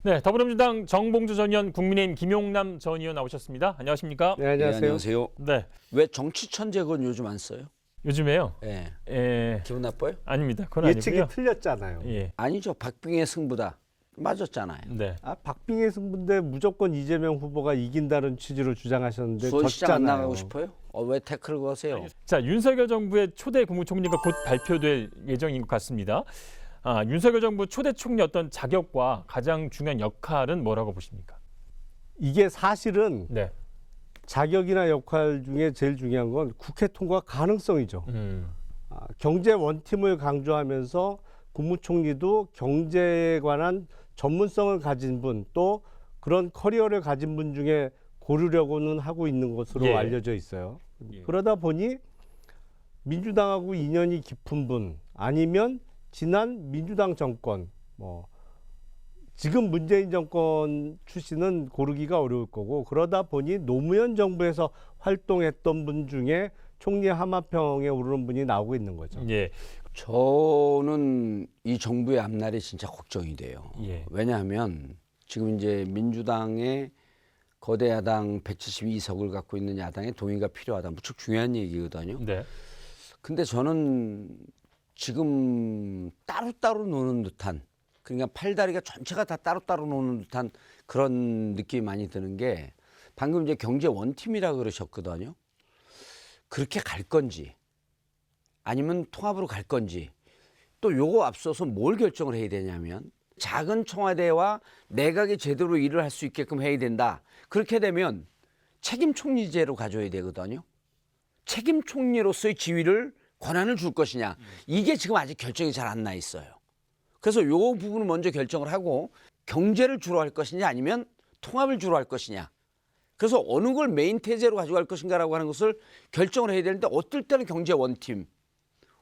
네, 더불어민주당 정봉주 전 의원, 국민의힘 김용남 전 의원 나오셨습니다. 안녕하십니까? 네, 안녕하세요. 네, 안녕하세요. 네, 왜 정치 천재건 요즘 안 써요? 요즘에요. 예. 기분 나빠요? 아닙니다. 그건 예측이 아니고요. 틀렸잖아요. 예, 아니죠. 박빙의 승부다. 맞았잖아요. 네. 박빙의 승부인데 무조건 이재명 후보가 이긴다는 취지로 주장하셨는데 수원시장 안 졌잖아요. 나가고 싶어요? 왜 태클을 거세요? 자, 윤석열 정부의 초대 국무총리가 곧 발표될 예정인 것 같습니다. 윤석열 정부 초대 총리 어떤 자격과 가장 중요한 역할은 뭐라고 보십니까? 이게 사실은 네. 자격이나 역할 중에 제일 중요한 건 국회 통과 가능성이죠. 경제 원팀을 강조하면서 국무총리도 경제에 관한 전문성을 가진 분, 또 그런 커리어를 가진 분 중에 고르려고는 하고 있는 것으로 예. 알려져 있어요. 예. 그러다 보니 민주당하고 인연이 깊은 분, 아니면 지난 민주당 정권, 지금 문재인 정권 출신은 고르기가 어려울 거고, 그러다 보니 노무현 정부에서 활동했던 분 중에 총리 하마평에 오르는 분이 나오고 있는 거죠. 예. 저는 이 정부의 앞날이 진짜 걱정이 돼요. 예. 왜냐하면 지금 이제 민주당의 거대 야당 172석을 갖고 있는 야당의 동의가 필요하다. 무척 중요한 얘기거든요. 네. 근데 저는 지금 따로따로 노는 듯한, 그러니까 팔다리가 전체가 다 따로따로 노는 듯한 그런 느낌이 많이 드는 게, 방금 이제 경제 원팀이라 그러셨거든요. 그렇게 갈 건지 아니면 통합으로 갈 건지, 또 요거 앞서서 뭘 결정을 해야 되냐면 작은 청와대와 내각이 제대로 일을 할 수 있게끔 해야 된다. 그렇게 되면 책임 총리제로 가져야 되거든요. 책임 총리로서의 지위를, 권한을 줄 것이냐, 이게 지금 아직 결정이 잘 안 나 있어요. 그래서 요 부분을 먼저 결정을 하고, 경제를 주로 할 것이냐 아니면 통합을 주로 할 것이냐, 그래서 어느 걸 메인 태제로 가져갈 것인가라고 하는 것을 결정을 해야 되는데, 어떨 때는 경제 원팀,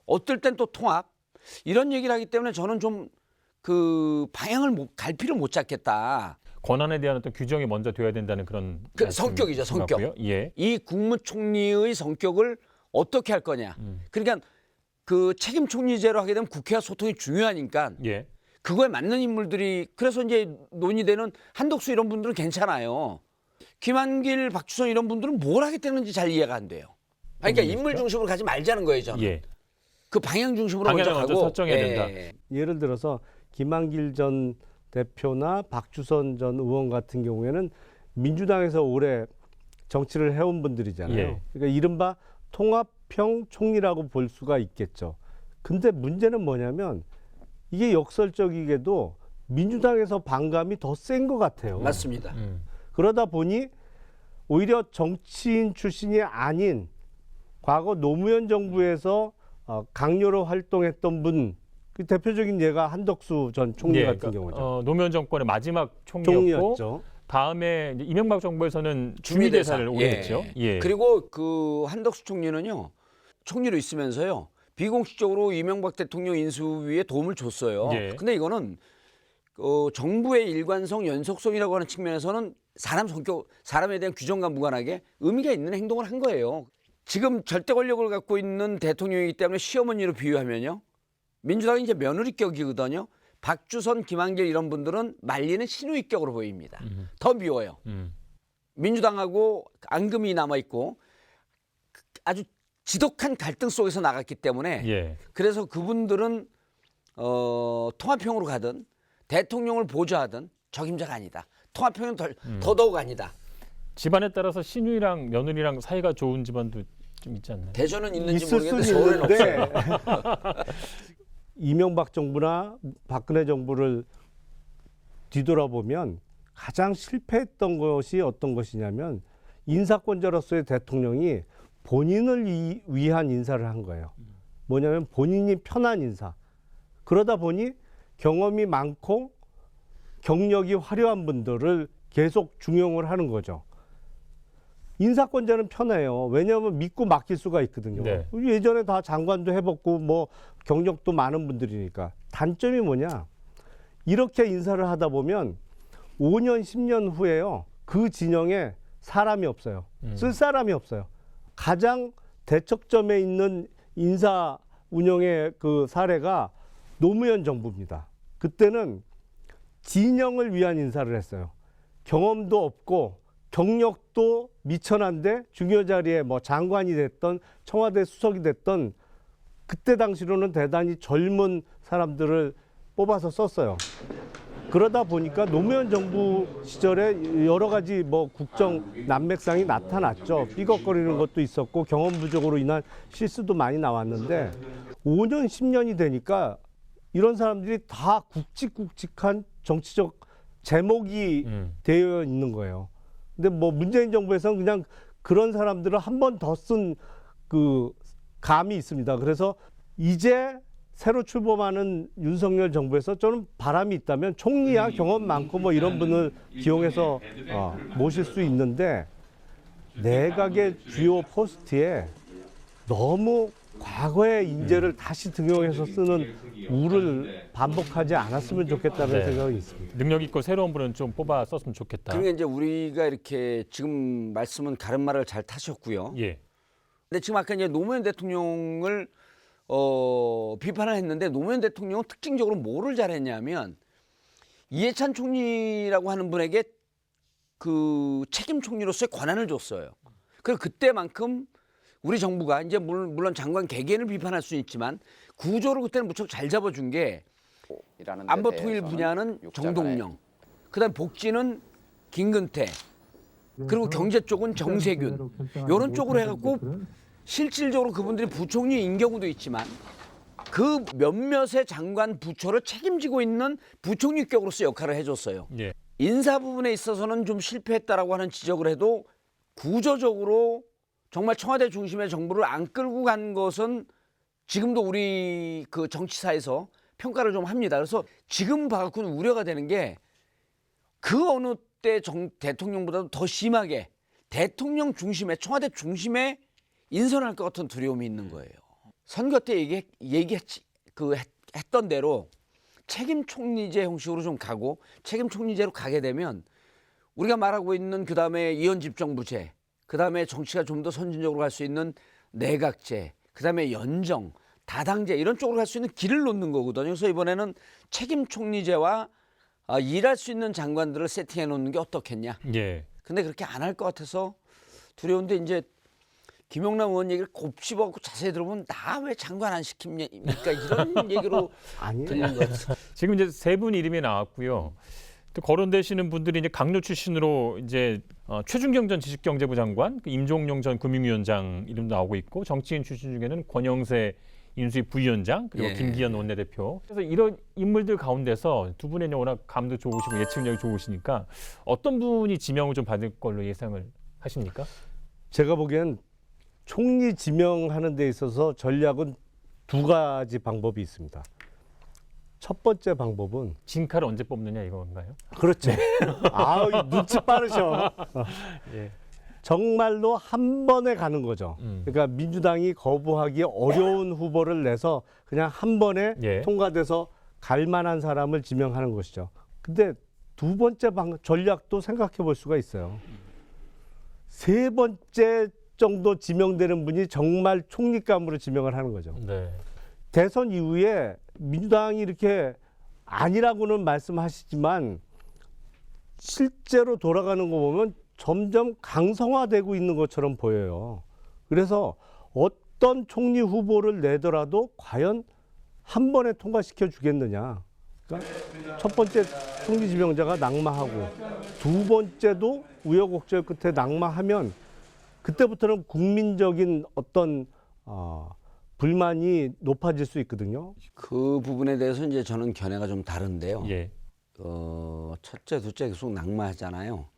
어떨 땐 또 통합, 이런 얘기를 하기 때문에 저는 좀 그 방향을 갈피를 못 잡겠다. 권한에 대한 어떤 규정이 먼저 돼야 된다는 그런 성격이죠, 성격. 같고요. 예. 이 국무총리의 성격을 어떻게 할 거냐. 그러니까 그 책임 총리제로 하게 되면 국회와 소통이 중요하니까 예. 그거에 맞는 인물들이, 그래서 이제 논의되는 한덕수 이런 분들은 괜찮아요. 김한길, 박주선 이런 분들은 뭘 하겠다는지 잘 이해가 안 돼요. 그러니까 인물 중심으로 가지 말자는 거예요, 저는. 예. 그 방향 중심으로 방향을 먼저 먼저 가고. 설정해야 된다. 예를 들어서 김한길 전 대표나 박주선 전 의원 같은 경우에는 민주당에서 오래 정치를 해온 분들이잖아요. 예. 그러니까 이른바 통합형 총리라고 볼 수가 있겠죠. 근데 문제는 뭐냐면 이게 역설적이게도 민주당에서 반감이 더 센 것 같아요. 맞습니다. 그러다 보니 오히려 정치인 출신이 아닌 과거 노무현 정부에서 강요로 활동했던 분, 그 대표적인 예가 한덕수 전 총리 예, 같은 그러니까, 경우죠. 노무현 정권의 마지막 총리였고, 총리였죠. 다음에 이제 이명박 정부에서는 주미대사를 오래 예. 했죠. 예. 그리고 그 한덕수 총리는요, 총리로 있으면서요, 비공식적으로 이명박 대통령 인수위에 도움을 줬어요. 예. 근데 이거는 정부의 일관성, 연속성이라고 하는 측면에서는 사람에 대한 규정과 무관하게 의미가 있는 행동을 한 거예요. 지금 절대 권력을 갖고 있는 대통령이기 때문에 시어머니로 비유하면요, 민주당이 이제 며느리격이거든요. 박주선, 김한길 이런 분들은 말리는 시누이격으로 보입니다. 더 미워요. 민주당하고 앙금이 남아있고 아주 지독한 갈등 속에서 나갔기 때문에, 예. 그래서 그분들은 통합형으로 가든 대통령을 보좌하든 적임자가 아니다. 통합형은 더더욱 아니다. 집안에 따라서 시누이랑 며느리랑 사이가 좋은 집안도 좀 있지 않나요? 대전은 있는지 있을 모르겠는데 수는 서울에는 있는데 없어요. 이명박 정부나 박근혜 정부를 뒤돌아보면 가장 실패했던 것이 어떤 것이냐면, 인사권자로서의 대통령이 본인을 위한 인사를 한 거예요. 뭐냐면 본인이 편한 인사. 그러다 보니 경험이 많고 경력이 화려한 분들을 계속 중용을 하는 거죠. 인사권자는 편해요. 왜냐하면 믿고 맡길 수가 있거든요. 네. 예전에 다 장관도 해봤고 뭐 경력도 많은 분들이니까. 단점이 뭐냐? 이렇게 인사를 하다 보면 5년, 10년 후에요, 그 진영에 사람이 없어요. 쓸 사람이 없어요. 가장 대척점에 있는 인사 운영의 그 사례가 노무현 정부입니다. 그때는 진영을 위한 인사를 했어요. 경험도 없고 경력도 미천한데 중요 자리에 뭐 장관이 됐던 청와대 수석이 됐던 그때 당시로는 대단히 젊은 사람들을 뽑아서 썼어요. 그러다 보니까 노무현 정부 시절에 여러 가지 뭐 국정 난맥상이 나타났죠. 삐걱거리는 것도 있었고 경험 부족으로 인한 실수도 많이 나왔는데 5년, 10년이 되니까 이런 사람들이 다 굵직굵직한 정치적 제목이 되어 있는 거예요. 근데 뭐 문재인 정부에서는 그냥 그런 사람들을 한 번 더 쓴 그 감이 있습니다. 그래서 이제 새로 출범하는 윤석열 정부에서 저는 바람이 있다면 총리야 경험 많고 뭐 이런 분을 기용해서 모실 수 있는데 내각의 주요 포스트에 너무 과거의 인재를 다시 등용해서 쓰는 우를 반복하지 않았으면 좋겠다는 네. 생각이 있습니다. 능력 있고 새로운 분은 좀 뽑아 썼으면 좋겠다. 그러니까 이제 우리가 이렇게 지금 말씀은 가름말을 잘 타셨고요. 예. 근데 지금 아까 이제 노무현 대통령을 비판을 했는데 노무현 대통령은 특징적으로 뭐를 잘했냐면 이해찬 총리라고 하는 분에게 그 책임 총리로서의 권한을 줬어요. 그리고 그때만큼 우리 정부가 이제 물론 장관 개개인을 비판할 수는 있지만 구조를 그때는 무척 잘 잡아준 게 안보 통일 분야는 정동영, 그다음 복지는 김근태, 그리고 경제 쪽은 정세균 이런 쪽으로 해갖고 실질적으로 그분들이 부총리인 경우도 있지만 그 몇몇의 장관 부처를 책임지고 있는 부총리격으로서 역할을 해줬어요. 예. 인사 부분에 있어서는 좀 실패했다라고 하는 지적을 해도 구조적으로 정말 청와대 중심의 정부를 안 끌고 간 것은 지금도 우리 그 정치사에서 평가를 좀 합니다. 그래서 지금 봐갖고는 우려가 되는 게 그 어느 때 대통령보다도 더 심하게 대통령 중심의 청와대 중심에 인선할 것 같은 두려움이 있는 거예요. 선거 때 했던 대로 책임 총리제 형식으로 좀 가고 책임 총리제로 가게 되면 우리가 말하고 있는 그 다음에 이원집정부제, 그 다음에 정치가 좀 더 선진적으로 갈 수 있는 내각제, 그 다음에 연정, 다당제 이런 쪽으로 갈 수 있는 길을 놓는 거거든요. 그래서 이번에는 책임 총리제와 일할 수 있는 장관들을 세팅해 놓는 게 어떻겠냐. 예. 근데 그렇게 안 할 것 같아서 두려운데 이제 김용남 의원 얘기를 곱씹어갖고 자세히 들어보면 나 왜 장관 안 시킵니까? 이런 얘기로 아니에요. 들리는 것 같아요. 지금 이제 세 분 이름이 나왔고요. 또 거론되시는 분들이 이제 강료 출신으로 이제 최준경 전 지식경제부 장관, 임종용 전 금융위원장 이름도 나오고 있고 정치인 출신 중에는 권영세 인수위 부위원장 그리고 예. 김기현 원내대표. 그래서 이런 인물들 가운데서 두 분의 워낙 감도 좋으시고 예측력이 좋으시니까 어떤 분이 지명을 좀 받을 걸로 예상을 하십니까? 제가 보기엔 총리 지명하는 데 있어서 전략은 두 가지 방법이 있습니다. 첫 번째 방법은 진카를 언제 뽑느냐 이건가요? 그렇죠. 눈치 빠르셔. 예. 정말로 한 번에 가는 거죠. 그러니까 민주당이 거부하기 어려운 후보를 내서 그냥 한 번에 예. 통과돼서 갈 만한 사람을 지명하는 것이죠. 근데 두 번째 전략도 생각해 볼 수가 있어요. 세 번째 정도 지명되는 분이 정말 총리감으로 지명을 하는 거죠. 네. 대선 이후에 민주당이 이렇게 아니라고는 말씀하시지만 실제로 돌아가는 거 보면 점점 강성화되고 있는 것처럼 보여요. 그래서 어떤 총리 후보를 내더라도 과연 한 번에 통과시켜 주겠느냐. 그러니까 첫 번째 총리 지명자가 낙마하고 두 번째도 우여곡절 끝에 낙마하면 그때부터는 국민적인 어떤 불만이 높아질 수 있거든요. 그 부분에 대해서 이제 저는 견해가 좀 다른데요. 예. 첫째, 둘째 계속 낙마하잖아요.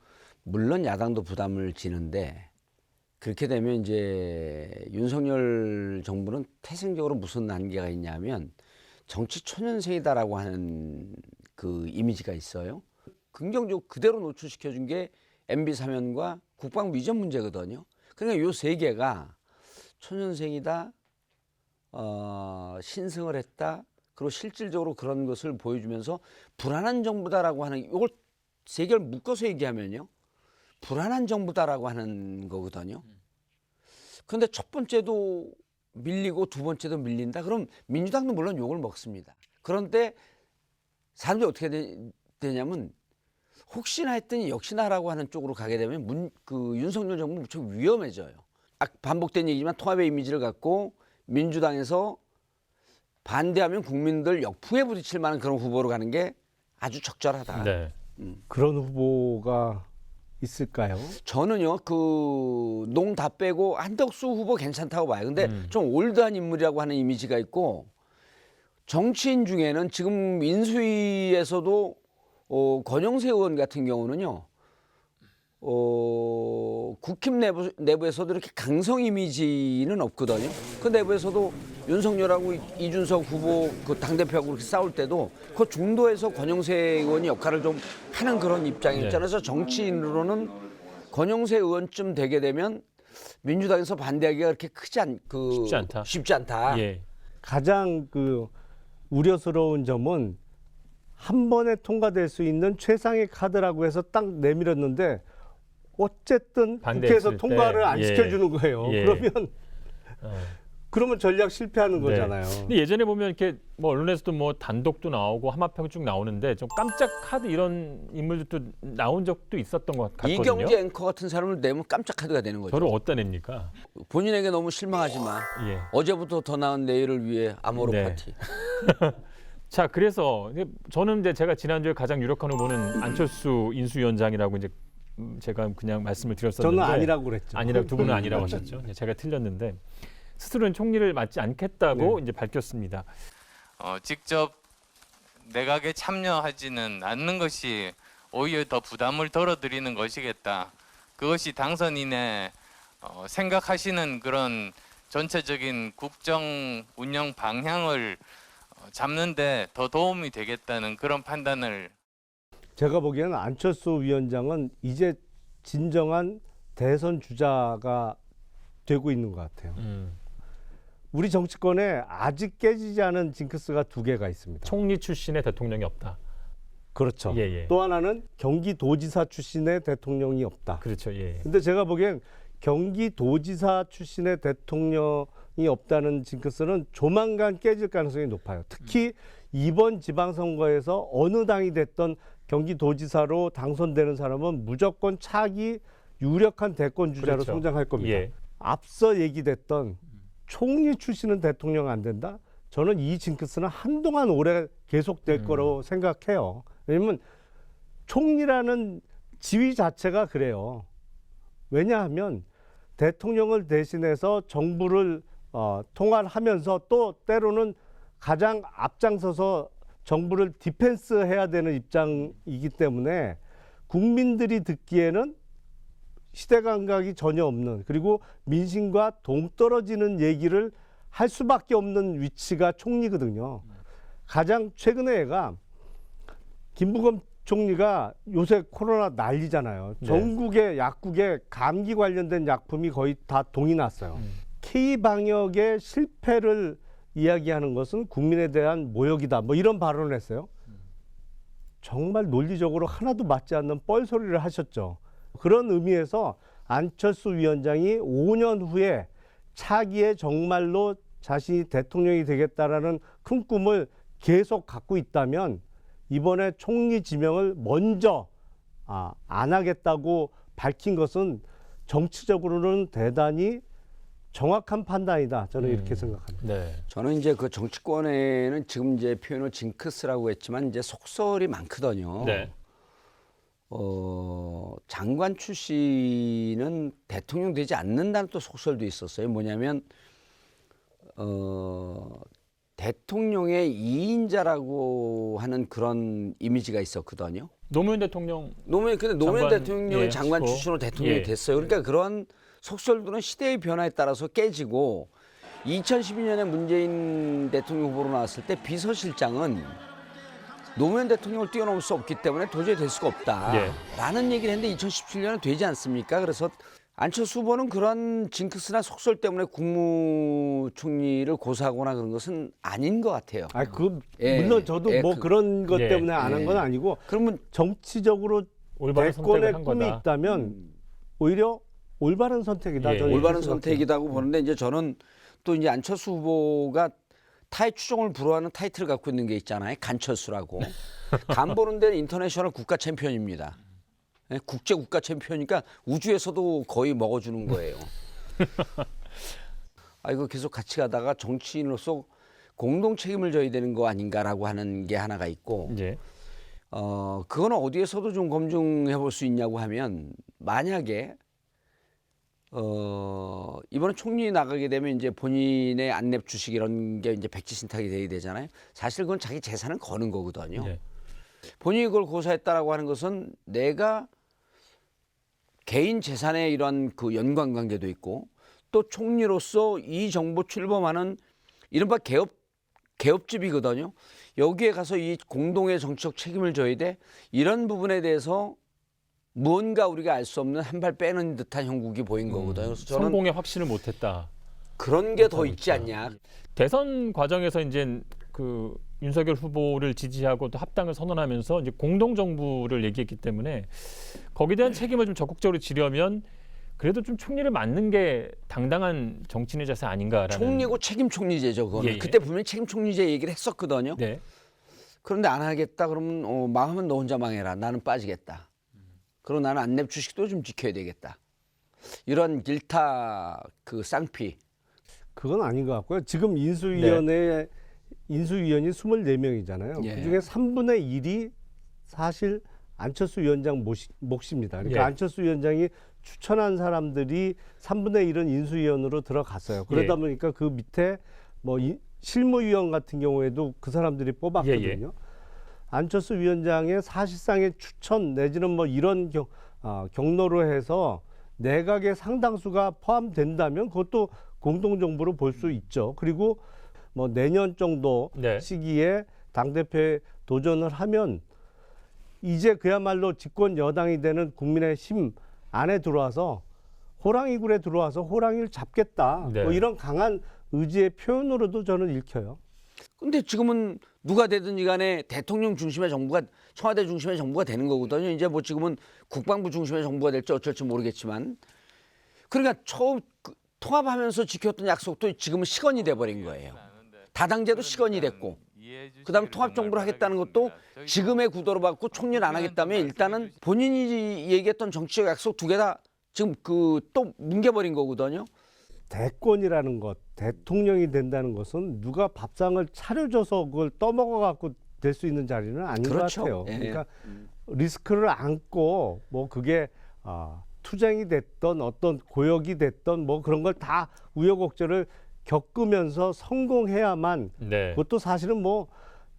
물론 야당도 부담을 지는데 그렇게 되면 이제 윤석열 정부는 태생적으로 무슨 한계가 있냐면 정치 초년생이다라고 하는 그 이미지가 있어요. 긍정적으로 그대로 노출시켜준 게 MB 사면과 국방부 이전 문제거든요. 그러니까 요 세 개가 초년생이다, 신승을 했다, 그리고 실질적으로 그런 것을 보여주면서 불안한 정부다라고 하는 이걸 세 개를 묶어서 얘기하면요. 불안한 정부다라고 하는 거거든요. 그런데 첫 번째도 밀리고 두 번째도 밀린다. 그럼 민주당도 물론 욕을 먹습니다. 그런데 사람들이 어떻게 되냐면 혹시나 했더니 역시나라고 하는 쪽으로 가게 되면 윤석열 정부는 무척 위험해져요. 반복된 얘기지만 통합의 이미지를 갖고 민주당에서 반대하면 국민들 역풍에 부딪힐 만한 그런 후보로 가는 게 아주 적절하다. 네. 그런 후보가 있을까요? 저는요 농 다 빼고 한덕수 후보 괜찮다고 봐요. 근데 좀 올드한 인물이라고 하는 이미지가 있고 정치인 중에는 지금 인수위에서도 권영세 의원 같은 경우는요 국힘 내부에서도 이렇게 강성 이미지는 없거든요. 그 내부에서도 윤석열하고 이준석 후보 그 당대표하고 그렇게 싸울 때도 그 중도에서 권영세 의원이 역할을 좀 하는 그런 입장이었잖아요. 그래서 정치인으로는 권영세 의원쯤 되게 되면 민주당에서 반대하기가 그렇게 쉽지 않다. 예. 가장 우려스러운 점은 한 번에 통과될 수 있는 최상의 카드라고 해서 딱 내밀었는데 어쨌든 국회에서 반대했을 통과를 때, 안 예. 시켜주는 거예요. 예. 그러면 전략 실패하는 거잖아요. 근데 예전에 보면 이렇게 뭐 언론에서도 뭐 단독도 나오고 화마평 쭉 나오는데 좀 깜짝 카드 이런 인물들도 나온 적도 있었던 것 같거든요. 이경재 앵커 같은 사람을 내면 깜짝 카드가 되는 거죠. 저를 어디다 냅니까? 본인에게 너무 실망하지만 예. 어제부터 더 나은 내일을 위해 아모르 네. 파티. 자, 그래서 저는 이제 제가 지난주에 가장 유력한 후보는 안철수 인수위원장이라고 이제 제가 그냥 말씀을 드렸었는데 저는 아니라고 그랬죠. 두 분은 아니라고 하셨죠. 제가 틀렸는데 스스로는 총리를 맡지 않겠다고 이제 밝혔습니다. 직접 내각에 참여하지는 않는 것이 오히려 더 부담을 덜어드리는 것이겠다. 그것이 당선인의 생각하시는 그런 전체적인 국정 운영 방향을 잡는데 더 도움이 되겠다는 그런 판단을. 제가 보기에는 안철수 위원장은 이제 진정한 대선 주자가 되고 있는 것 같아요. 우리 정치권에 아직 깨지지 않은 징크스가 두 개가 있습니다. 총리 출신의 대통령이 없다. 그렇죠. 예, 예. 또 하나는 경기도지사 출신의 대통령이 없다. 그렇죠. 예. 근데 제가 보기엔 경기도지사 출신의 대통령이 없다는 징크스는 조만간 깨질 가능성이 높아요. 특히 이번 지방선거에서 어느 당이 됐던 경기도지사로 당선되는 사람은 무조건 차기 유력한 대권 주자로 그렇죠. 성장할 겁니다. 예. 앞서 얘기됐던 총리 출신은 대통령 안 된다? 저는 이 징크스는 한동안 오래 계속될 거라고 생각해요. 왜냐하면 총리라는 지위 자체가 그래요. 왜냐하면 대통령을 대신해서 정부를 통할하면서 또 때로는 가장 앞장서서 정부를 디펜스해야 되는 입장이기 때문에 국민들이 듣기에는 시대 감각이 전혀 없는, 그리고 민심과 동떨어지는 얘기를 할 수밖에 없는 위치가 총리거든요. 가장 최근에 애가 김부겸 총리가 요새 코로나 난리잖아요. 네. 전국의 약국에 감기 관련된 약품이 거의 다 동이 났어요. K방역의 실패를 이야기하는 것은 국민에 대한 모욕이다. 뭐 이런 발언을 했어요. 정말 논리적으로 하나도 맞지 않는 뻘소리를 하셨죠. 그런 의미에서 안철수 위원장이 5년 후에 차기에 정말로 자신이 대통령이 되겠다라는 큰 꿈을 계속 갖고 있다면 이번에 총리 지명을 먼저 안 하겠다고 밝힌 것은 정치적으로는 대단히 정확한 판단이다. 저는 이렇게 생각합니다. 네. 저는 이제 그 정치권에는 지금 이제 표현을 징크스라고 했지만 이제 속설이 많거든요. 네. 장관 출신은 대통령 되지 않는다는 또 속설도 있었어요. 뭐냐면 대통령의 2인자라고 하는 그런 이미지가 있었거든요. 노무현 대통령 노무현 대통령이 예, 장관 하시고. 출신으로 대통령이 예. 됐어요. 그러니까 그런 속설들은 시대의 변화에 따라서 깨지고 2012년에 문재인 대통령 후보로 나왔을 때 비서실장은 노무현 대통령을 뛰어넘을 수 없기 때문에 도저히 될 수가 없다라는 얘기를 했는데 2017년에 되지 않습니까? 그래서 안철수 후보는 그런 징크스나 속설 때문에 국무총리를 고사하거나 그런 것은 아닌 것 같아요. 물론 저도 그런 것 때문에 안 한 건 아니고, 그러면 정치적으로 올바른 선택을 대권의 한 꿈이 거다. 있다면 오히려 올바른 선택이다. 예. 저는 올바른 이렇게 선택이라고 보는데 이제 저는 또 이제 안철수 후보가 타의 추종을 불허하는 타이틀을 갖고 있는 게 있잖아요. 간철수라고. 간 보는 데는 인터내셔널 국가 챔피언입니다. 예, 국제 국가 챔피언이니까 우주에서도 거의 먹어주는 거예요. 아, 이거 계속 같이 가다가 정치인으로서 공동 책임을 져야 되는 거 아닌가라고 하는 게 하나가 있고, 예. 그거는 어디에서도 좀 검증해 볼 수 있냐고 하면, 만약에 이번에 총리 나가게 되면 이제 본인의 안랩 주식 이런 게 이제 백지 신탁이 돼야 되잖아요. 사실 그건 자기 재산을 거는 거거든요. 예. 본인이 그걸 고사했다라고 하는 것은 내가 개인 재산에 이런 그 연관 관계도 있고, 또 총리로서 이 정부 출범하는 이른바 개업집이거든요. 여기에 가서 이 공동의 정치적 책임을 져야 돼. 이런 부분에 대해서 무언가 우리가 알 수 없는 한 발 빼는 듯한 형국이 보인 거거든요. 그래서 저는 성공의 확신을 못했다. 그런 게 더 있지 않냐. 대선 과정에서 이제 그 윤석열 후보를 지지하고 또 합당을 선언하면서 이제 공동 정부를 얘기했기 때문에 거기에 대한 책임을 좀 적극적으로 지려면 그래도 좀 총리를 맡는 게 당당한 정치인의 자세 아닌가라는. 총리고 책임 총리제죠. 그거는. 예, 예. 그때 분명히 책임 총리제 얘기를 했었거든요. 네. 그런데 안 하겠다 그러면 망하면 너 혼자 망해라. 나는 빠지겠다. 그리고 나는 안랩 주식도 좀 지켜야 되겠다. 이런 일타 그 쌍피. 그건 아닌 것 같고요. 지금 인수위원회 인수위원이 24명이잖아요. 예. 그중에 3분의 1이 사실 안철수 위원장 몫입니다. 그러니까 예. 안철수 위원장이 추천한 사람들이 3분의 1은 인수위원으로 들어갔어요. 그러다 예. 보니까 그 밑에 뭐 실무위원 같은 경우에도 그 사람들이 뽑았거든요. 예, 예. 안철수 위원장의 사실상의 추천 내지는 뭐 이런 경로로 해서 내각의 상당수가 포함된다면 그것도 공동정부로 볼 수 있죠. 그리고 뭐 내년 정도 네. 시기에 당대표에 도전을 하면 이제 그야말로 집권 여당이 되는 국민의힘 안에 들어와서 호랑이 굴에 들어와서 호랑이를 잡겠다. 네. 뭐 이런 강한 의지의 표현으로도 저는 읽혀요. 근데 지금은 누가 되든지 간에 대통령 중심의 정부가, 청와대 중심의 정부가 되는 거거든요. 이제 뭐 지금은 국방부 중심의 정부가 될지 어쩔지 모르겠지만, 그러니까 처음 통합하면서 지켰던 약속도 지금은 시건이 돼버린 거예요. 다당제도 시건이 됐고, 그다음에 통합정부를 하겠다는 것도 지금의 구도로 받고 총리를 안 하겠다면 일단은 본인이 얘기했던 정치적 약속 두 개 다 지금 그 또 뭉개버린 거거든요. 대권이라는 것, 대통령이 된다는 것은 누가 밥상을 차려줘서 그걸 떠먹어 갖고 될 수 있는 자리는 아닌 그렇죠. 것 같아요. 예. 그러니까 리스크를 안고 뭐 그게 투쟁이 됐던 어떤 고역이 됐던 뭐 그런 걸 다 우여곡절을 겪으면서 성공해야만 네. 그것도 사실은 뭐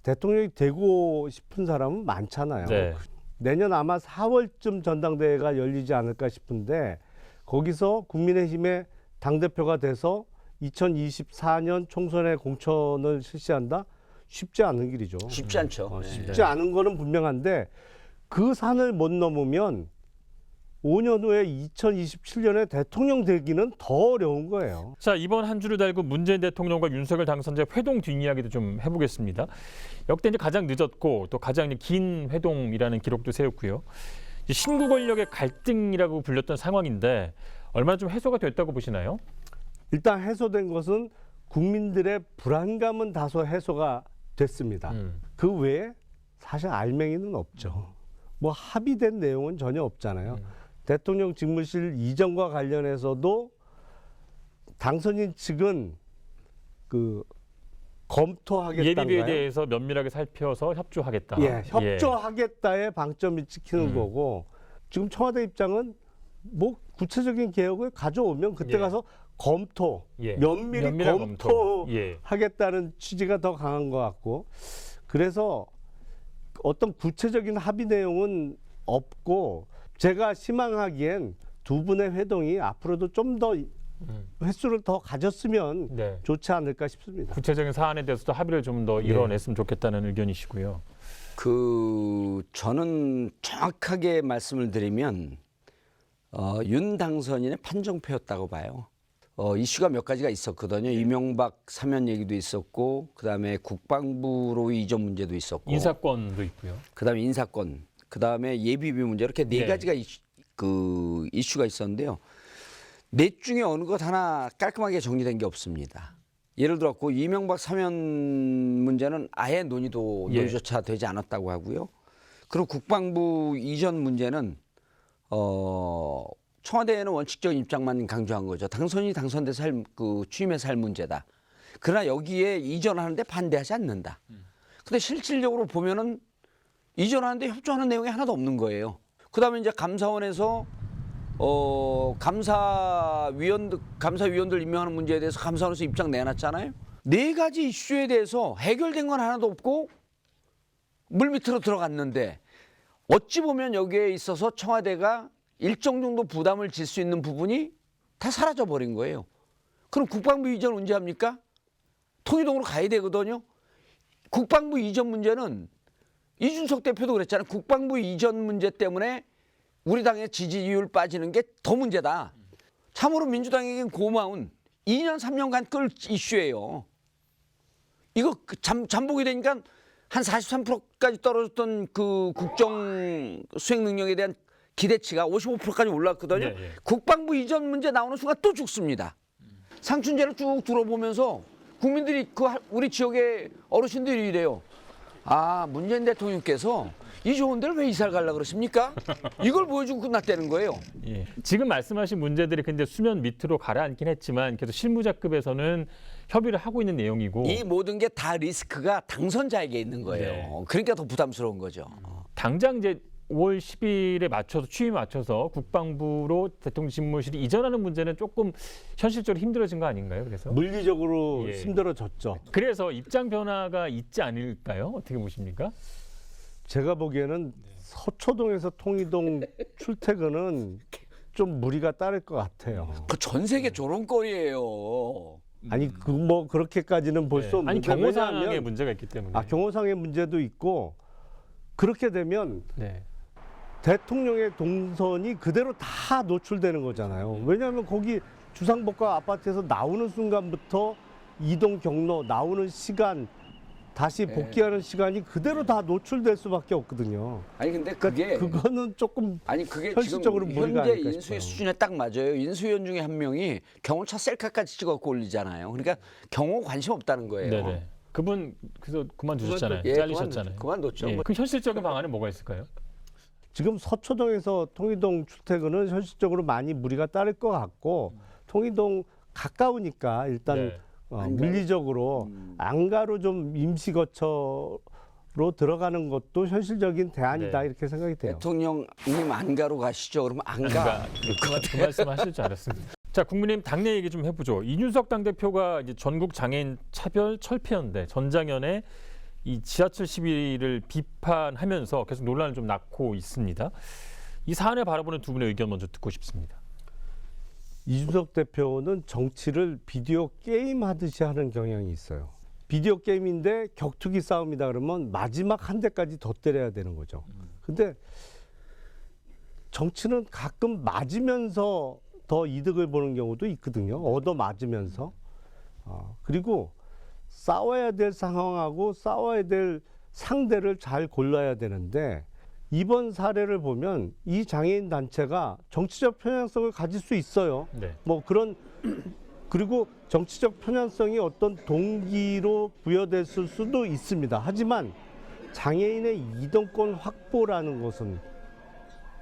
대통령이 되고 싶은 사람은 많잖아요. 네. 내년 아마 4월쯤 전당대회가 열리지 않을까 싶은데 거기서 국민의힘의 당대표가 돼서 2024년 총선에 공천을 실시한다? 쉽지 않은 길이죠. 쉽지 않죠. 쉽지 않은 거는 분명한데 그 산을 못 넘으면 5년 후에 2027년에 대통령 되기는 더 어려운 거예요. 자, 이번 한 주를 달고 문재인 대통령과 윤석열 당선자의 회동 뒷이야기도 좀 해보겠습니다. 역대 이제 가장 늦었고 또 가장 긴 회동이라는 기록도 세웠고요. 이제 신구 권력의 갈등이라고 불렸던 상황인데 얼마나 좀 해소가 됐다고 보시나요? 일단 해소된 것은 국민들의 불안감은 다소 해소가 됐습니다. 그 외에 사실 알맹이는 없죠. 뭐 합의된 내용은 전혀 없잖아요. 대통령 직무실 이전과 관련해서도 당선인 측은 그 검토하겠다는가요? 예비비에 대해서 면밀하게 살펴서 협조하겠다. 예, 협조하겠다의 방점이 찍히는 거고 지금 청와대 입장은 뭐 구체적인 개혁을 가져오면 그때 예. 가서 검토, 예. 면밀히 면밀한 검토. 검토하겠다는 취지가 더 강한 것 같고 그래서 어떤 구체적인 합의 내용은 없고 제가 희망하기엔 두 분의 회동이 앞으로도 좀 더 횟수를 더 가졌으면 네. 좋지 않을까 싶습니다. 구체적인 사안에 대해서도 합의를 좀 더 이뤄냈으면 좋겠다는 의견이시고요. 저는 정확하게 말씀을 드리면 윤 당선인의 판정표였다고 봐요. 이슈가 몇 가지가 있었거든요. 이명박 사면 얘기도 있었고, 그다음에 국방부로 이전 문제도 있었고, 인사권도 있고요. 그다음에 인사권, 그다음에 예비비 문제 이렇게 네 네. 가지가 이슈가 있었는데요. 넷 중에 어느 것 하나 깔끔하게 정리된 게 없습니다. 예를 들었고 이명박 사면 문제는 아예 논의조차 되지 않았다고 하고요. 그리고 국방부 이전 문제는 청와대에는 원칙적인 입장만 강조한 거죠. 당선이 당선돼서 취임해서 할 문제다. 그러나 여기에 이전하는데 반대하지 않는다. 근데 실질적으로 보면은 이전하는데 협조하는 내용이 하나도 없는 거예요. 그다음에 이제 감사원에서 감사위원들 임명하는 문제에 대해서 감사원에서 입장 내놨잖아요. 4가지 이슈에 대해서 해결된 건 하나도 없고 물밑으로 들어갔는데 어찌 보면 여기에 있어서 청와대가 일정 정도 부담을 질 수 있는 부분이 다 사라져 버린 거예요. 그럼 국방부 이전 언제 합니까? 통일동으로 가야 되거든요. 국방부 이전 문제는 이준석 대표도 그랬잖아요. 국방부 이전 문제 때문에 우리 당의 지지율 빠지는 게 더 문제다. 참으로 민주당에겐 고마운 2년 3년간 끌 이슈예요. 이거 잠복이 되니까 한 43%까지 떨어졌던 그 국정 수행 능력에 대한 기대치가 55%까지 올랐거든요. 예. 국방부 이전 문제 나오는 순간 또 죽습니다. 상춘제를 쭉 들어보면서 국민들이 우리 지역의 어르신들이 이래요. 아, 문재인 대통령께서 이 좋은 데를 왜 이사를 가려고 그러십니까? 이걸 보여주고 끝났다는 거예요. 예. 지금 말씀하신 문제들이 근데 수면 밑으로 가라앉긴 했지만 계속 실무자급에서는 협의를 하고 있는 내용이고 이 모든 게 다 리스크가 당선자에게 있는 거예요. 네. 그러니까 더 부담스러운 거죠. 당장 이제 5월 10일에 맞춰서 취임에 맞춰서 국방부로 대통령 집무실이 이전하는 문제는 조금 현실적으로 힘들어진 거 아닌가요? 그래서 물리적으로 예. 힘들어졌죠. 그래서 입장 변화가 있지 않을까요? 어떻게 보십니까? 제가 보기에는 서초동에서 통이동 출퇴근은 좀 무리가 따를 것 같아요. 그 전 세계 조롱거리예요. 아니 그 뭐 그렇게까지는 볼 수 네. 아니 없는데 경호상의 왜냐하면 문제가 있기 때문에. 경호상의 문제도 있고 그렇게 되면 네. 대통령의 동선이 그대로 다 노출되는 거잖아요. 왜냐하면 거기 주상복합 아파트에서 나오는 순간부터 이동 경로 나오는 시간 다시 복귀하는 시간이 그대로 다 노출될 수밖에 없거든요. 아니 근데 그게 그거는 조금 아니 그게 현실적으로 지금 무리가 현재 아닐까 인수위 싶어요. 수준에 딱 맞아요. 인수위원 중에 한 명이 경호차 셀카까지 찍어갖고 올리잖아요. 그러니까 경호 관심 없다는 거예요. 네네. 그분 그래서 그만두셨잖아요. 예, 잘리셨잖아요. 그만뒀죠. 예. 그 현실적인 방안은 뭐가 있을까요? 지금 서초동에서 통이동 출퇴근은 현실적으로 많이 무리가 따를 것 같고 통이동 가까우니까 일단 네. 물리적으로 안가로 좀 임시 거처로 들어가는 것도 현실적인 대안이다 네. 이렇게 생각이 돼요. 대통령님 안가로 가시죠. 그러면 안가. 그 말씀하실 줄 알았습니다. 자, 국민의힘 당내 얘기 좀 해보죠. 이준석 당대표가 이제 전국 장애인 차별 철폐연대 전장연의 이 지하철 시위를 비판하면서 계속 논란을 좀 낳고 있습니다. 이 사안을 바라보는 두 분의 의견 먼저 듣고 싶습니다. 이준석 대표는 정치를 비디오 게임 하듯이 하는 경향이 있어요. 비디오 게임인데 격투기 싸움이다 그러면 마지막 한 대까지 더 때려야 되는 거죠. 근데 정치는 가끔 맞으면서 더 이득을 보는 경우도 있거든요. 얻어 맞으면서. 그리고 싸워야 될 상황하고 싸워야 될 상대를 잘 골라야 되는데 이번 사례를 보면 이 장애인 단체가 정치적 편향성을 가질 수 있어요. 네. 뭐 그런 그리고 정치적 편향성이 어떤 동기로 부여됐을 수도 있습니다. 하지만 장애인의 이동권 확보라는 것은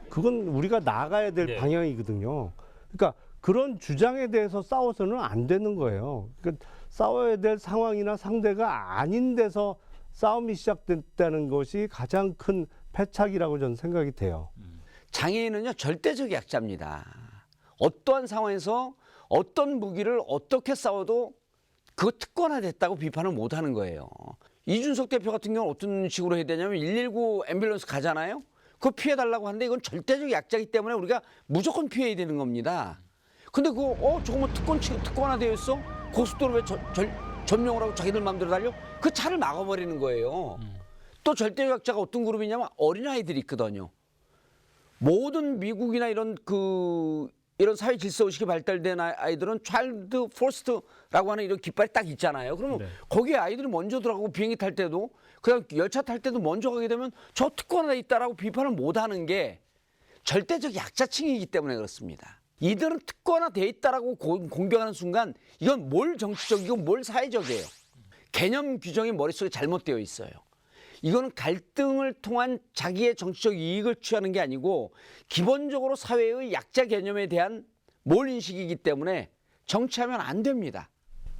그건 우리가 나가야 될 네. 방향이거든요. 그러니까 그런 주장에 대해서 싸워서는 안 되는 거예요. 그러니까 싸워야 될 상황이나 상대가 아닌 데서 싸움이 시작됐다는 것이 가장 큰 패착이라고 저는 생각이 돼요. 장애인은요 절대적 약자입니다. 어떠한 상황에서 어떤 무기를 어떻게 싸워도 그거 특권화됐다고 비판을 못하는 거예요. 이준석 대표 같은 경우는 어떤 식으로 해야 되냐면 119 앰뷸런스 가잖아요. 그거 피해달라고 하는데 이건 절대적 약자이기 때문에 우리가 무조건 피해야 되는 겁니다. 근데 그거 저거 뭐 특권화되어 있어? 고속도로 왜 전용을 하고 자기들 마음대로 달려? 그 차를 막아버리는 거예요. 또 절대적 약자가 어떤 그룹이냐면 어린아이들이 있거든요. 모든 미국이나 이런 사회 질서 의식이 발달된 아이들은 차일드 포스트라고 하는 이런 깃발이 딱 있잖아요. 그러면 네. 거기에 아이들이 먼저 들어가고 비행기 탈 때도 그냥 열차 탈 때도 먼저 가게 되면 저 특권화돼 있다라고 비판을 못 하는 게 절대적 약자층이기 때문에 그렇습니다. 이들은 특권화돼 있다라고 공격하는 순간 이건 뭘 정치적이고 뭘 사회적이에요. 개념 규정이 머릿속에 잘못되어 있어요. 이거는 갈등을 통한 자기의 정치적 이익을 취하는 게 아니고 기본적으로 사회의 약자 개념에 대한 몰 인식이기 때문에 정치하면 안 됩니다.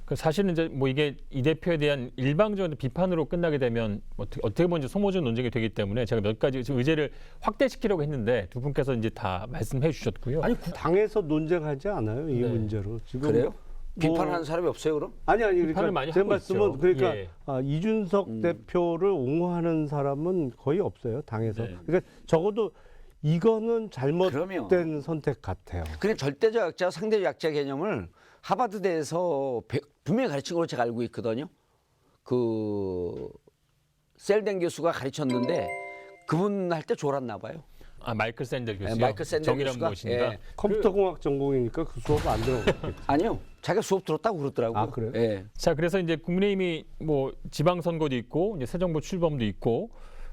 그 사실은 이제 뭐 이게 이 대표에 대한 일방적인 비판으로 끝나게 되면 어떻게 보면 이제 소모적 논쟁이 되기 때문에 제가 몇 가지 지금 의제를 확대시키려고 했는데 두 분께서 이제 다 말씀해 주셨고요. 아니 당에서 논쟁하지 않아요 이 네. 문제로 지금. 그래요? 뭐- 비판하는 사람이 없어요, 그럼? 아니 비판을 그러니까 많이 제 하고 말씀은 있죠. 그러니까 예. 이준석 대표를 옹호하는 사람은 거의 없어요 당에서. 네. 그러니까 적어도 이거는 잘못된 그럼요. 선택 같아요. 그냥 절대적 약자와 상대적 약자 개념을 하버드대에서 분명히 가르친 걸로 제가 알고 있거든요. 그 셀덴 교수가 가르쳤는데 그분 할 때 졸았나 봐요. 아 마이클 샌델 교수요. 마이클 샌델 정의란 교수가? 무엇인가? 예. 컴퓨터공학 전공이니까 그 수업 안 들어갔겠지. 아니요, 자기가 수업 들었다고 그러더라고요. 아, 그래요? 예. 자, 그래서 이제 국민의힘이 뭐 지방선거도 있고 이제 새 정부 출범도 있고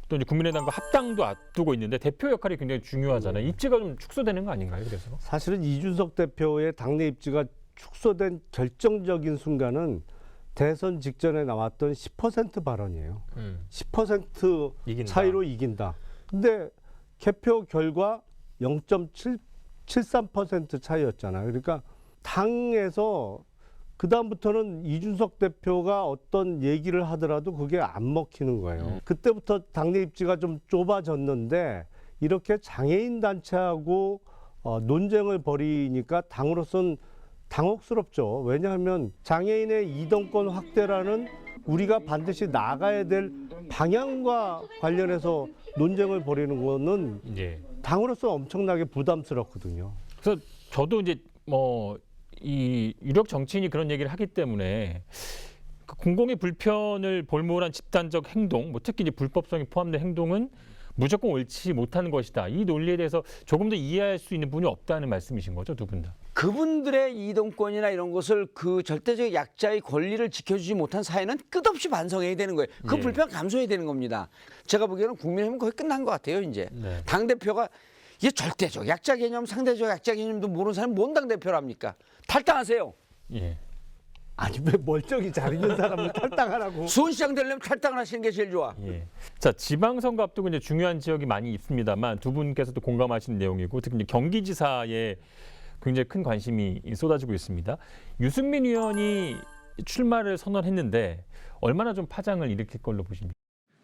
또 이제 국민의당과 합당도 앞두고 있는데 대표 역할이 굉장히 중요하잖아요. 입지가 좀 축소되는 거 아닌가요? 그래서 사실은 이준석 대표의 당내 입지가 축소된 결정적인 순간은 대선 직전에 나왔던 10% 발언이에요. 10% 이긴다. 차이로 이긴다. 근데 개표 결과 0.73% 차이였잖아요. 그러니까 당에서 그다음부터는 이준석 대표가 어떤 얘기를 하더라도 그게 안 먹히는 거예요. 그때부터 당내 입지가 좀 좁아졌는데 이렇게 장애인 단체하고 논쟁을 벌이니까 당으로서는 당혹스럽죠. 왜냐하면 장애인의 이동권 확대라는 우리가 반드시 나가야 될 방향과 관련해서 논쟁을 벌이는 거는 예. 당으로서 엄청나게 부담스럽거든요. 그래서 저도 이제 뭐 이 유력 정치인이 그런 얘기를 하기 때문에 그 공공의 불편을 볼모한 집단적 행동, 뭐 특히 이제 불법성이 포함된 행동은 무조건 옳지 못하는 것이다. 이 논리에 대해서 조금 더 이해할 수 있는 분이 없다는 말씀이신 거죠, 두 분 다. 그분들의 이동권이나 이런 것을 그 절대적 약자의 권리를 지켜주지 못한 사회는 끝없이 반성해야 되는 거예요. 그 예. 불편 감수해야 되는 겁니다. 제가 보기에는 국민의힘은 거의 끝난 것 같아요, 이제. 네. 당대표가 이게 절대적 약자 개념, 상대적 약자 개념도 모르는 사람이 뭔 당대표랍니까? 탈당하세요. 예. 아니 왜 멀쩡히 잘 있는 사람을 탈당하라고. 수원시장 되려면 탈당을 하시는 게 제일 좋아. 예. 자, 지방선거 앞두고 이제 중요한 지역이 많이 있습니다만 두 분께서도 공감하시는 내용이고 특히 이제 경기지사에 굉장히 큰 관심이 쏟아지고 있습니다. 유승민 의원이 출마를 선언했는데 얼마나 좀 파장을 일으킬 걸로 보십니까?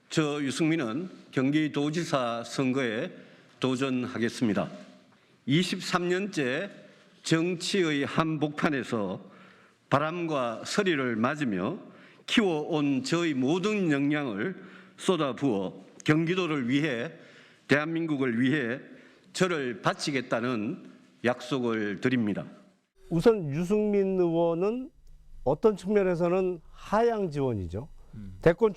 저 유승민은 경기도지사 선거에 도전하겠습니다. 23년째 정치의 한복판에서 바람과 서리를 맞으며 키워온 저의 모든 역량을 쏟아부어 경기도를 위해 대한민국을 위해 저를 바치겠다는 약속을 드립니다. 우선 유승민 의원은 어떤 측면에서는 하향 지원이죠. 대권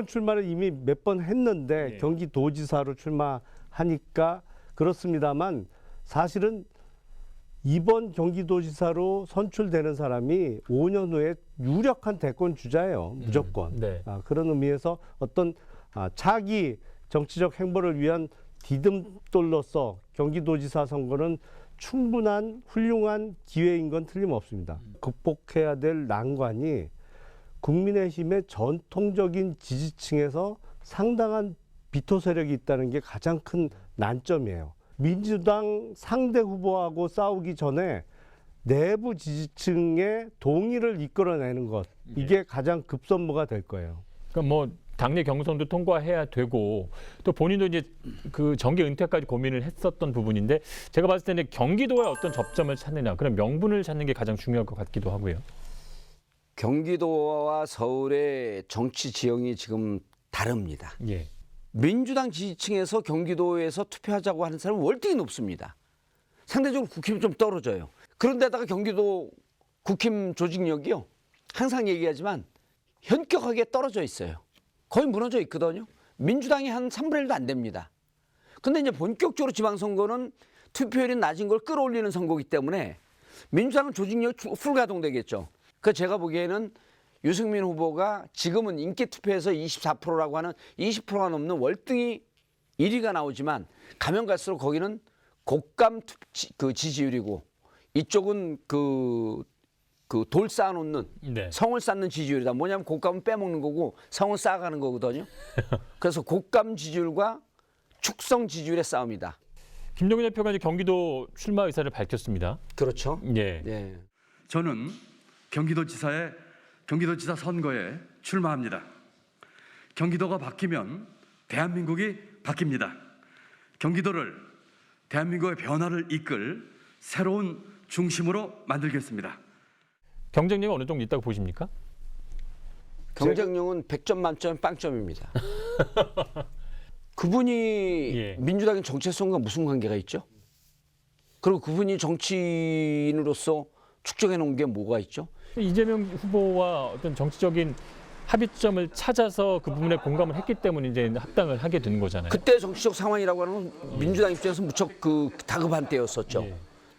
출마를 이미 몇 번 했는데 예. 경기도지사로 출마하니까 그렇습니다만 사실은 이번 경기도지사로 선출되는 사람이 5년 후에 유력한 대권 주자예요. 무조건. 네. 그런 의미에서 어떤 차기 정치적 행보를 위한 디딤돌로서 경기도지사 선거는 충분한 훌륭한 기회인 건 틀림없습니다. 극복해야 될 난관이 국민의힘의 전통적인 지지층에서 상당한 비토 세력이 있다는 게 가장 큰 난점이에요. 민주당 상대 후보하고 싸우기 전에 내부 지지층의 동의를 이끌어내는 것, 이게 가장 급선무가 될 거예요. 그러니까 뭐 당내 경선도 통과해야 되고 또 본인도 이제 그 정계 은퇴까지 고민을 했었던 부분인데 제가 봤을 때는 경기도에 어떤 접점을 찾느냐 그런 명분을 찾는 게 가장 중요할 것 같기도 하고요. 경기도와 서울의 정치 지형이 지금 다릅니다. 예. 민주당 지지층에서 경기도에서 투표하자고 하는 사람은 월등히 높습니다. 상대적으로 국힘이 좀 떨어져요. 그런데다가 경기도 국힘 조직력이요. 항상 얘기하지만 현격하게 떨어져 있어요. 거의 무너져 있거든요. 민주당이 한 3분의 1도 안 됩니다. 근데 이제 본격적으로 지방선거는 투표율이 낮은 걸 끌어올리는 선거이기 때문에 민주당은 조직력이 풀가동되겠죠. 그 제가 보기에는 유승민 후보가 지금은 인기 투표에서 24%라고 하는 20%가 넘는 월등히 1위가 나오지만 가면 갈수록 거기는 곡감 그 지지율이고 이쪽은 그 돌 쌓아놓는 네. 성을 쌓는 지지율이다. 뭐냐면 곡감은 빼먹는 거고 성은 쌓아가는 거거든요. 그래서 곡감 지지율과 축성 지지율의 싸움이다. 김동연 대표가 이제 경기도 출마 의사를 밝혔습니다. 그렇죠. 예. 예. 저는 경기도지사 선거에 출마합니다. 경기도가 바뀌면 대한민국이 바뀝니다. 경기도를 대한민국의 변화를 이끌 새로운 중심으로 만들겠습니다. 경쟁력이 어느 정도 있다고 보십니까? 경쟁력은 100점 만점에 빵점입니다. 그분이 예. 민주당의 정체성과 무슨 관계가 있죠? 그리고 그분이 정치인으로서 축적해 놓은 게 뭐가 있죠? 이재명 후보와 어떤 정치적인 합의점을 찾아서 그 부분에 공감을 했기 때문에 이제 합당을 하게 된 거잖아요. 그때 정치적 상황이라고 하는 건 민주당 입장에서 무척 다급한 때였었죠. 예.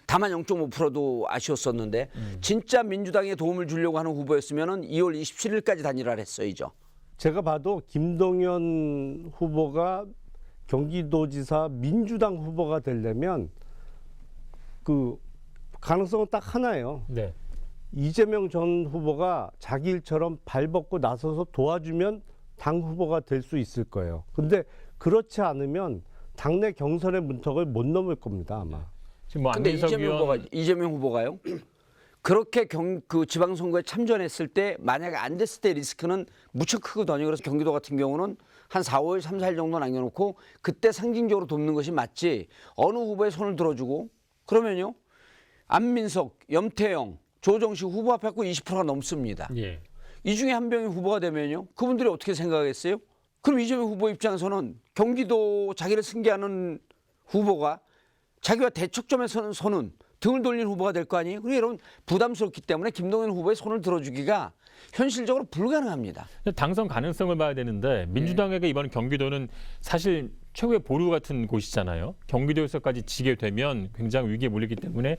다만 0.5%도 아쉬웠었는데 진짜 민주당에 도움을 주려고 하는 후보였으면은 2월 27일까지 단일화를 했어야죠. 제가 봐도 김동연 후보가 경기도지사 민주당 후보가 되려면 그 가능성은 딱 하나예요. 네. 이재명 전 후보가 자기 일처럼 발벗고 나서서 도와주면 당 후보가 될 수 있을 거예요. 근데 그렇지 않으면 당내 경선의 문턱을 못 넘을 겁니다, 아마. 지금 뭐 근데 안민석 의원 이재명 후보가요. 그렇게 그 지방선거에 참전했을 때 만약에 안 됐을 때 리스크는 무척 크거든요. 그래서 경기도 같은 경우는 한 4월, 3, 4일 정도 남겨놓고 그때 상징적으로 돕는 것이 맞지 어느 후보의 손을 들어주고 그러면요. 안민석, 염태영, 조정식 후보 앞에 갖고 20%가 넘습니다. 예. 이 중에 한 명이 후보가 되면요. 그분들이 어떻게 생각하겠어요? 그럼 이재명 후보 입장에서는 경기도 자기를 승계하는 후보가 자기와 대척점에 서는 손은 등을 돌리는 후보가 될 거 아니에요? 그러니까 여러분 부담스럽기 때문에 김동연 후보의 손을 들어주기가 현실적으로 불가능합니다. 당선 가능성을 봐야 되는데 민주당에게 이번 경기도는 사실 최고의 보루 같은 곳이잖아요. 경기도에서까지 지게 되면 굉장히 위기에 몰리기 때문에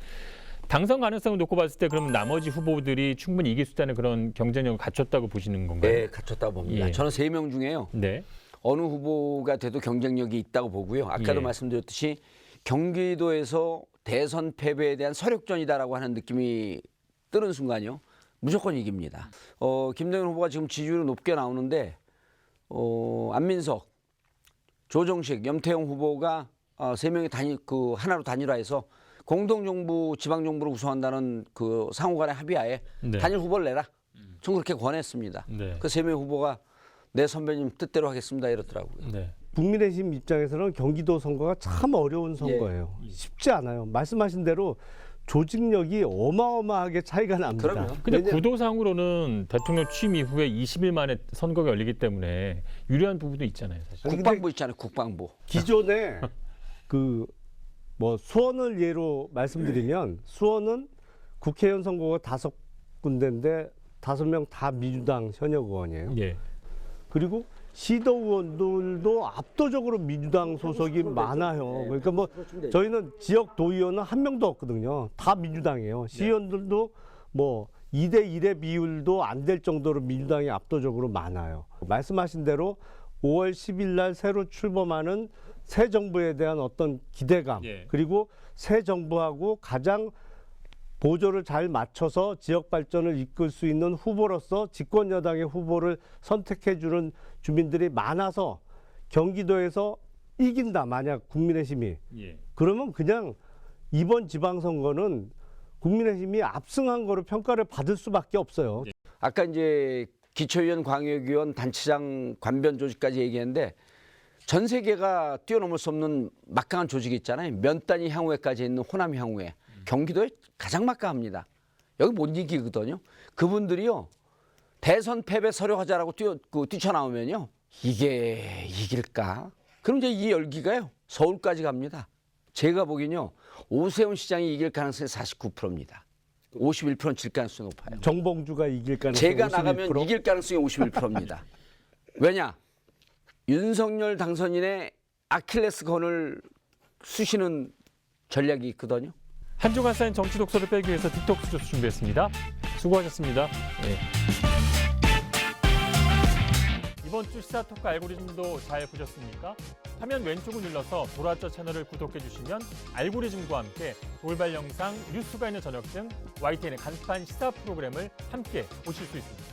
당선 가능성을 놓고 봤을 때 그럼 나머지 후보들이 충분히 이길 수 있다는 그런 경쟁력을 갖췄다고 보시는 건가요? 네, 갖췄다고 봅니다. 예. 저는 3명 중에요. 네. 어느 후보가 돼도 경쟁력이 있다고 보고요. 아까도 예. 말씀드렸듯이 경기도에서 대선 패배에 대한 서력전이다라고 하는 느낌이 뜨는 순간요. 무조건 이깁니다. 김동연 후보가 지금 지지율이 높게 나오는데 안민석, 조정식, 염태영 후보가 3명이 하나로 단일화해서 공동정부, 지방정부를 구성한다는 그 상호간의 합의하에 네. 단일 후보를 내라. 전 그렇게 권했습니다. 네. 그 3명 후보가 내 선배님 뜻대로 하겠습니다 이러더라고요. 네. 국민의힘 입장에서는 경기도 선거가 참 어려운 선거예요. 쉽지 않아요. 말씀하신 대로 조직력이 어마어마하게 차이가 납니다. 그럼요. 근데 구도상으로는 대통령 취임 이후에 20일 만에 선거가 열리기 때문에 유리한 부분도 있잖아요, 사실. 아니, 국방부 있잖아요. 국방부. 기존에 수원을 예로 말씀드리면 수원은 국회의원 선거가 5군데인데 5명 다 민주당 현역 의원이에요. 예. 그리고 시도 의원들도 압도적으로 민주당 소속이 많아요. 그러니까 뭐 저희는 지역 도의원은 한 명도 없거든요. 다 민주당이에요. 시의원들도 뭐 2대1의 비율도 안 될 정도로 민주당이 압도적으로 많아요. 말씀하신 대로 5월 10일 날 새로 출범하는 새 정부에 대한 어떤 기대감, 예. 그리고 새 정부하고 가장 보조를 잘 맞춰서 지역 발전을 이끌 수 있는 후보로서 집권 여당의 후보를 선택해주는 주민들이 많아서 경기도에서 이긴다, 만약 국민의힘이. 예. 그러면 그냥 이번 지방선거는 국민의힘이 압승한 거로 평가를 받을 수밖에 없어요. 아까 이제 기초의원, 광역의원, 단체장, 관변 조직까지 얘기했는데 전 세계가 뛰어넘을 수 없는 막강한 조직이 있잖아요. 면 단위 향후회까지 있는 호남 향후회. 경기도에 가장 막강합니다. 여기 못 이기거든요. 그분들이요. 대선 패배 서류하자라고 뛰쳐나오면요. 이게 이길까? 그럼 이제 이 열기가요. 서울까지 갑니다. 제가 보기엔요. 오세훈 시장이 이길 가능성이 49%입니다. 51%는 질 가능성이 높아요. 정봉주가 이길 가능성이 제가 51%? 나가면 이길 가능성이 51%입니다. 왜냐? 윤석열 당선인의 아킬레스건을 쑤시는 전략이 있거든요. 한 주간 쌓인 정치 독서를 빼기 위해서 디톡스 조스 준비했습니다. 수고하셨습니다. 네. 이번 이번 주 시사토크 알고리즘도 잘 보셨습니까? 화면 왼쪽을 눌러서 돌아쩌 채널을 구독해 주시면 알고리즘과 함께 돌발 영상, 뉴스가 있는 저녁 등 YTN의 간판 시사 프로그램을 함께 보실 수 있습니다.